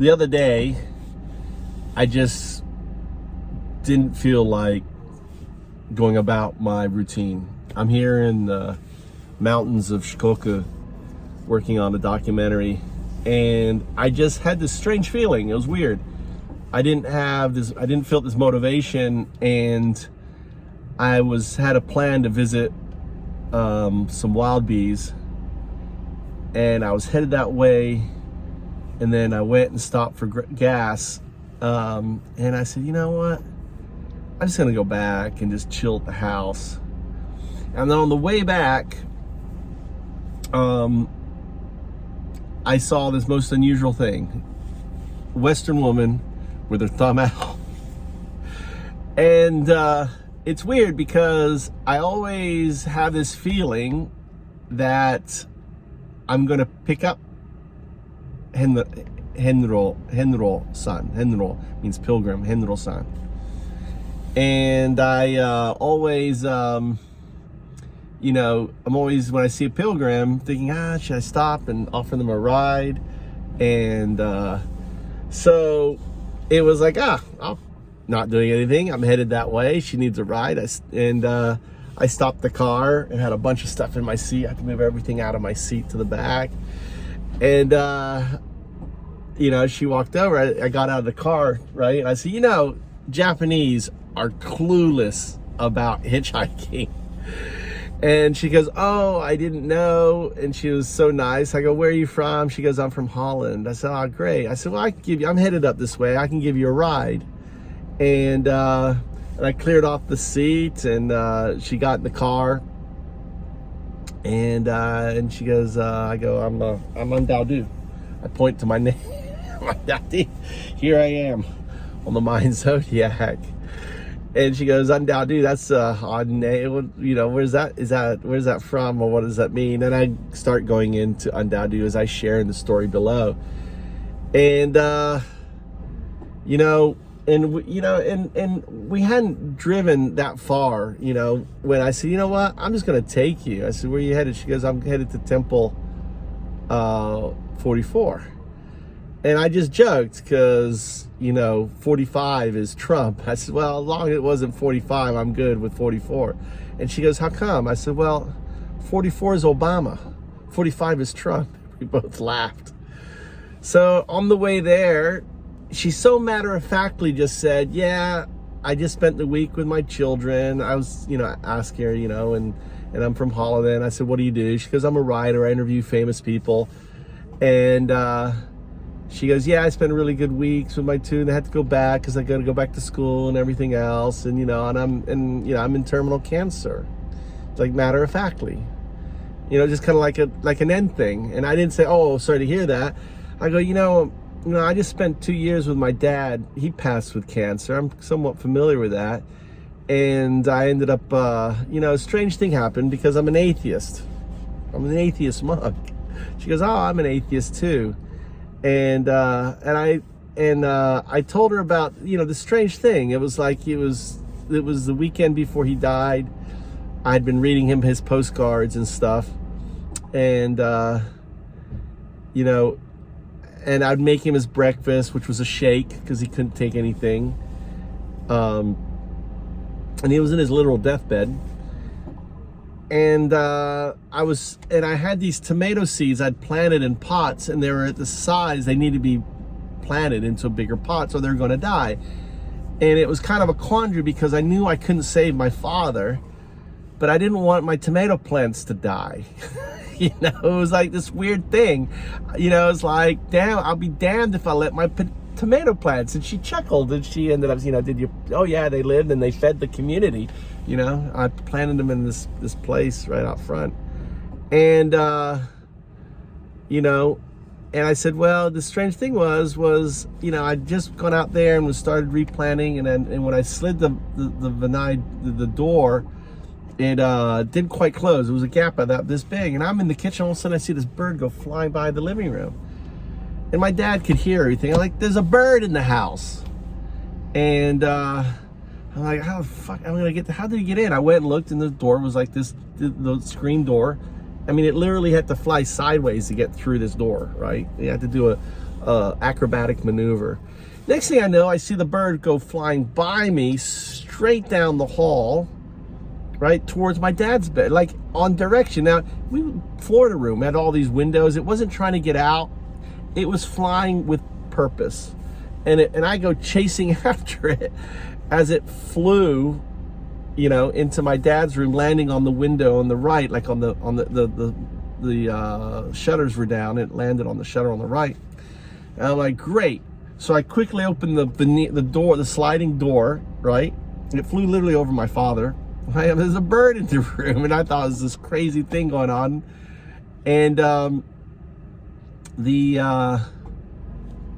the other day, I just didn't feel like going about my routine. I'm here in the mountains of Shikoku working on a documentary, and I just had this strange feeling. It was weird. I didn't feel this motivation, and I had a plan to visit some wild bees, and I was headed that way, and then I went and stopped for gas, and I said, you know what, I'm just gonna go back and just chill at the house. And then on the way back, I saw this most unusual thing. Western woman with her thumb out. And it's weird because I always have this feeling that I'm gonna pick up Henro-san. Henro means pilgrim, Henro-san. And I always, I'm always, when I see a pilgrim, thinking, should I stop and offer them a ride? And so it was like, I'm not doing anything. I'm headed that way. She needs a ride. I stopped the car and had a bunch of stuff in my seat. I had to move everything out of my seat to the back. And, she walked over. I got out of the car, right? And I said, Japanese are clueless about hitchhiking. And she goes, oh, I didn't know. And she was so nice. I go, where are you from? She goes, I'm from Holland. I said, oh, great. I said, well, I'm headed up this way. I can give you a ride. And I cleared off the seat, and she got in the car. And she goes, I'm UnDaoDu. I point to my name. Here I am on the Mayan Zodiac. And she goes, UnDaoDu, that's a odd name. Where's that from, or what does that mean? And I start going into UnDaoDu as I share in the story below. And and we hadn't driven that far, when I said, you know what, I'm just gonna take you. I said, where are you headed? She goes, I'm headed to Temple 44. And I just joked because, 45 is Trump. I said, well, as long as it wasn't 45, I'm good with 44. And she goes, how come? I said, well, 44 is Obama. 45 is Trump. We both laughed. So on the way there, she so matter-of-factly just said, yeah, I just spent the week with my children. I was, ask her, and I'm from Holland. And I said, what do you do? She goes, I'm a writer. I interview famous people. And she goes, yeah, I spent really good weeks with my two, and I had to go back because I got to go back to school and everything else. And, I'm in terminal cancer. It's like matter-of-factly, just kind of like an end thing. And I didn't say, oh, sorry to hear that. I go, I just spent 2 years with my dad. He passed with cancer. I'm somewhat familiar with that. And I ended up, a strange thing happened because I'm an atheist. I'm an atheist monk. She goes, oh, I'm an atheist too. And I told her about, the strange thing. It was like, it was the weekend before he died. I'd been reading him his postcards and stuff. And, and I'd make him his breakfast, which was a shake because he couldn't take anything. And he was in his literal deathbed. And I had these tomato seeds I'd planted in pots, and they were at the size they need to be planted into a bigger pot, so they're going to die. And it was kind of a quandary because I knew I couldn't save my father, but I didn't want my tomato plants to die. It was like this weird thing. It's like, damn, I'll be damned if I let my tomato plants. And she chuckled, and she ended up, oh yeah, they lived and they fed the community. I planted them in this place right out front. And, and I said, well, the strange thing was, I'd just gone out there and started replanting. And when I slid the door, it didn't quite close. It was a gap about this big. And I'm in the kitchen. All of a sudden I see this bird go flying by the living room. And my dad could hear everything. I'm like, there's a bird in the house. And I'm like, how the fuck am I gonna get how did he get in? I went and looked, and the door was like the screen door. I mean, it literally had to fly sideways to get through this door, right? You had to do acrobatic maneuver. Next thing I know, I see the bird go flying by me straight down the hall, right towards my dad's bed, like on direction. Now, Florida room had all these windows. It wasn't trying to get out. It was flying with purpose. And I go chasing after it as it flew, you know, into my dad's room, landing on the window on the right, like on the shutters were down. It landed on the shutter on the right. And I'm like, great. So I quickly opened the door, the sliding door, right? It flew literally over my father. There's a bird in the room, and I thought it was this crazy thing going on. And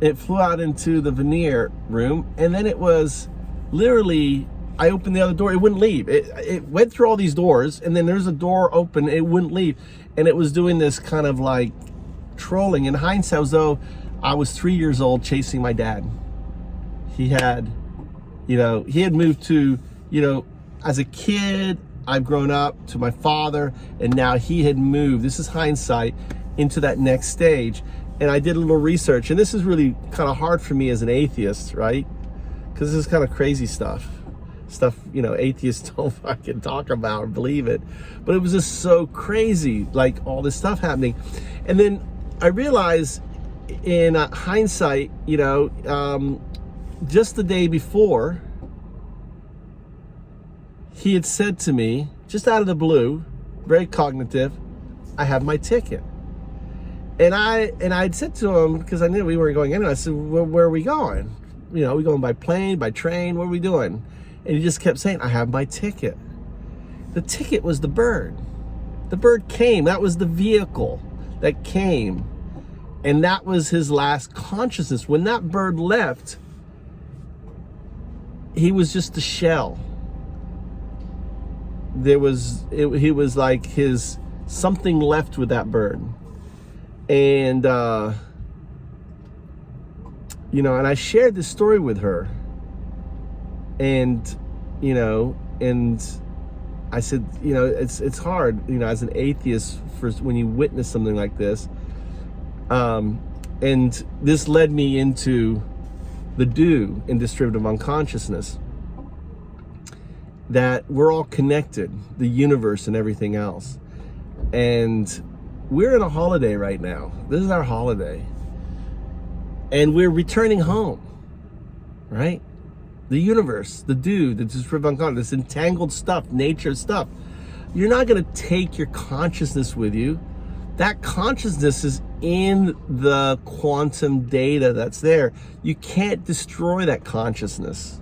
it flew out into the veneer room, and then it was literally, I opened the other door, it wouldn't leave. It went through all these doors, and then there's a door open, it wouldn't leave. And it was doing this kind of like trolling. In hindsight, as though I was 3 years old chasing my dad. He had moved to, you know, as a kid, I've grown up to my father, and now he had moved, this is hindsight, into that next stage. And I did a little research, and this is really kind of hard for me as an atheist, right? Because this is kind of crazy stuff, you know, atheists don't fucking talk about or believe it. But it was just so crazy, like all this stuff happening. And then I realized in hindsight, you know, just the day before, he had said to me, just out of the blue, very cognitive, I have my ticket. And I'd said to him, because I knew we were going anyway, I said, well, where are we going? You know, are we going by plane, by train? What are we doing? And he just kept saying, I have my ticket. The ticket was the bird. The bird came. That was the vehicle that came. And that was his last consciousness. When that bird left, he was just a shell. He was like something left with that bird. And, you know, and I shared this story with her, and, you know, and I said, you know, it's hard, you know, as an atheist, when you witness something like this. And this led me into the do in distributive unconsciousness, that we're all connected, the universe and everything else. And we're in a holiday right now. This is our holiday. And we're returning home, right? The universe, the do, the distributive unconscious, this entangled stuff, nature stuff. You're not going to take your consciousness with you. That consciousness is in the quantum data that's there. You can't destroy that consciousness,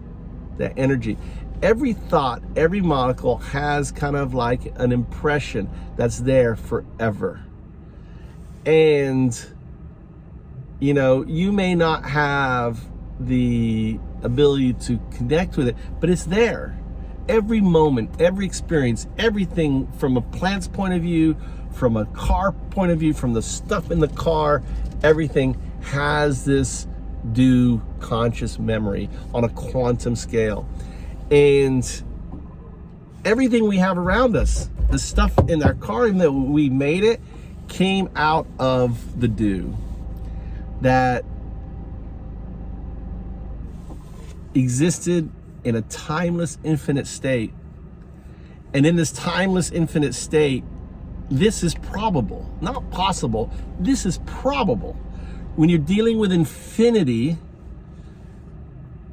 that energy. Every thought, every molecule has kind of like an impression that's there forever. And, you know, you may not have the ability to connect with it, but it's there. Every moment, every experience, everything from a plant's point of view, from a car point of view, from the stuff in the car, everything has this do conscious memory on a quantum scale. And everything we have around us, the stuff in our car, even though we made it, came out of the do that existed in a timeless, infinite state. And in this timeless, infinite state, this is probable, not possible. This is probable. When you're dealing with infinity,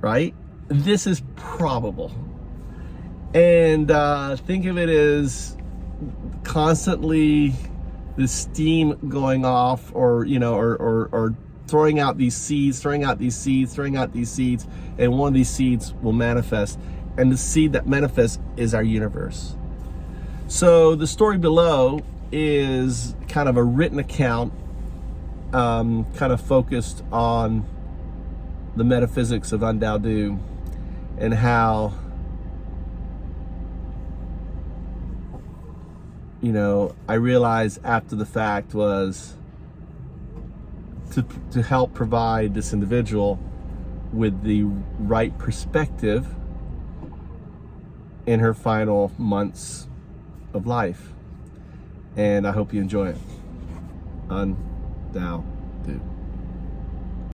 right? This is probable. And think of it as constantly the steam going off, or, you know, or throwing out these seeds, and one of these seeds will manifest. And the seed that manifests is our universe. So the story below is kind of a written account, kind of focused on the metaphysics of UnDaoDu, and how, you know, I realized after the fact was to help provide this individual with the right perspective in her final months of life. And I hope you enjoy it. UnDaoDu.